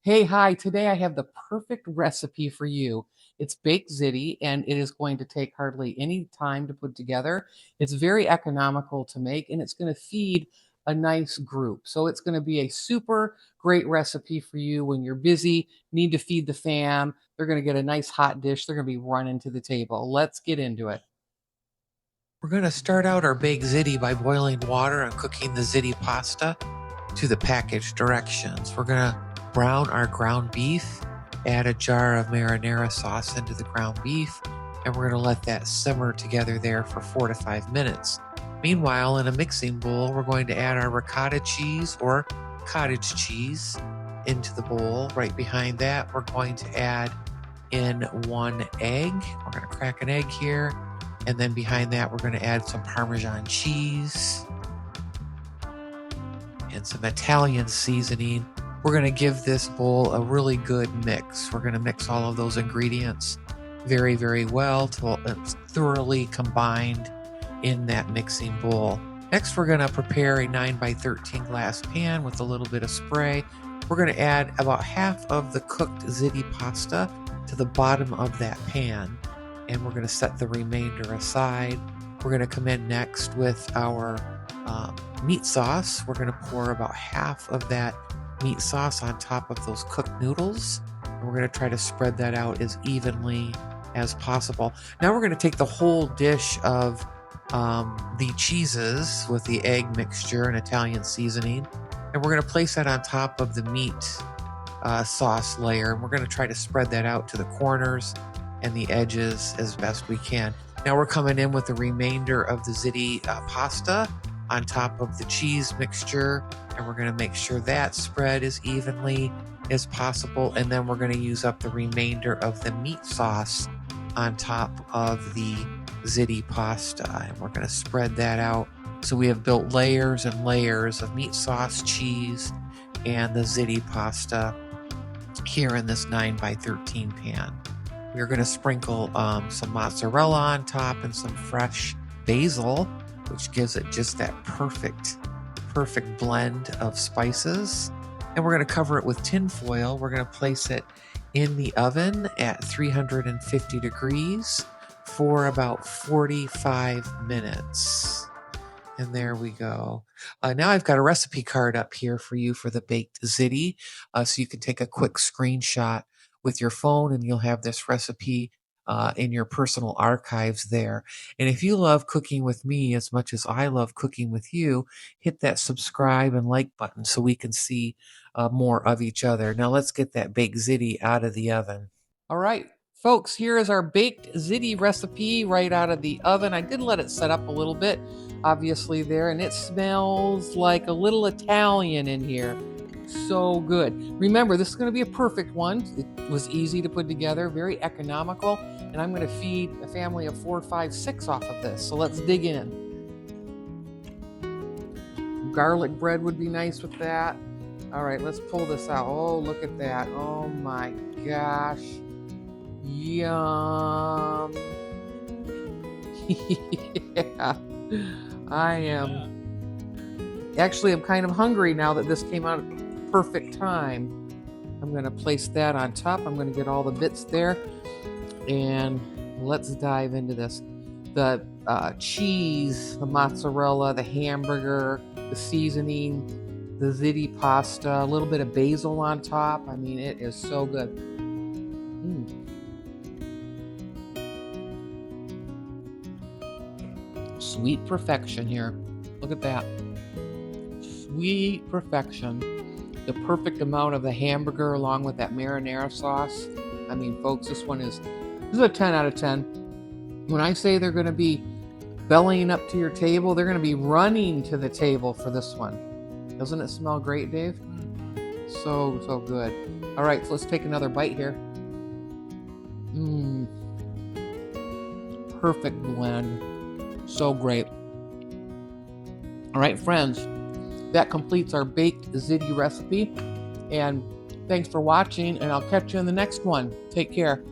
Hey, hi. Today I have the perfect recipe for you. It's baked ziti, and it is going to take hardly any time to put together. It's very economical to make, and it's going to feed a nice group. So it's going to be a super great recipe for you when you're busy, need to feed the fam. They're going to get a nice hot dish. They're going to be running to the table. Let's get into it. We're going to start out our baked ziti by boiling water and cooking the ziti pasta to the package directions. We're going to brown our ground beef, add a jar of marinara sauce into the ground beef, and we're going to let that simmer together there for 4 to 5 minutes. Meanwhile, in a mixing bowl, we're going to add our ricotta cheese or cottage cheese into the bowl. Right behind that, we're going to add in 1 egg. We're going to crack an egg here. And then behind that, we're going to add some Parmesan cheese and some Italian seasoning. We're going to give this bowl a really good mix. We're going to mix all of those ingredients very, very well till it's thoroughly combined in that mixing bowl. Next, we're going to prepare a 9x13 glass pan with a little bit of spray. We're going to add about half of the cooked ziti pasta to the bottom of that pan, and we're going to set the remainder aside. We're going to come in next with our meat sauce. We're going to pour about half of that meat sauce on top of those cooked noodles, and we're going to try to spread that out as evenly as possible. Now we're going to take the whole dish of the cheeses with the egg mixture and Italian seasoning, and we're going to place that on top of the meat sauce layer, and we're going to try to spread that out to the corners and the edges as best we can. Now we're coming in with the remainder of the ziti pasta on top of the cheese mixture, and we're going to make sure that spread as evenly as possible, and then we're going to use up the remainder of the meat sauce on top of the ziti pasta, and we're going to spread that out so we have built layers and layers of meat sauce, cheese, and the ziti pasta here in this 9x13 pan. We're going to sprinkle some mozzarella on top and some fresh basil, which gives it just that perfect blend of spices. And we're going to cover it with tin foil. We're going to place it in the oven at 350 degrees for about 45 minutes. And there we go. Now I've got a recipe card up here for you for the baked ziti, so you can take a quick screenshot with your phone, and you'll have this recipe in your personal archives there. And if you love cooking with me as much as I love cooking with you, hit that subscribe and like button so we can see more of each other. Now let's get that baked ziti out of the oven. All right, folks, here is our baked ziti recipe right out of the oven. I did let it set up a little bit, obviously there, and it smells like a little Italian in here. So good. Remember, this is going to be a perfect one. It was easy to put together, very economical, and I'm going to feed a family of 4, 5, 6 off of this. So let's dig in. Garlic bread would be nice with that. All right, let's pull this out. Oh, look at that. Oh my gosh. Yum. Yeah. I'm kind of hungry now that this came out at perfect time. I'm going to place that on top. I'm going to get all the bits there, and let's dive into this. The cheese, the mozzarella, the hamburger, the seasoning, the ziti pasta, a little bit of basil on top. I mean, it is so good. Sweet perfection here. Look at that. Sweet perfection. The perfect amount of the hamburger along with that marinara sauce. I mean, folks, this is a 10 out of 10. When I say they're going to be bellying up to your table, they're going to be running to the table for this one. Doesn't it smell great, Dave? So good. All right, so let's take another bite here. Perfect blend. So great. All right, friends, that completes our baked ziti recipe. And thanks for watching, and I'll catch you in the next one. Take care.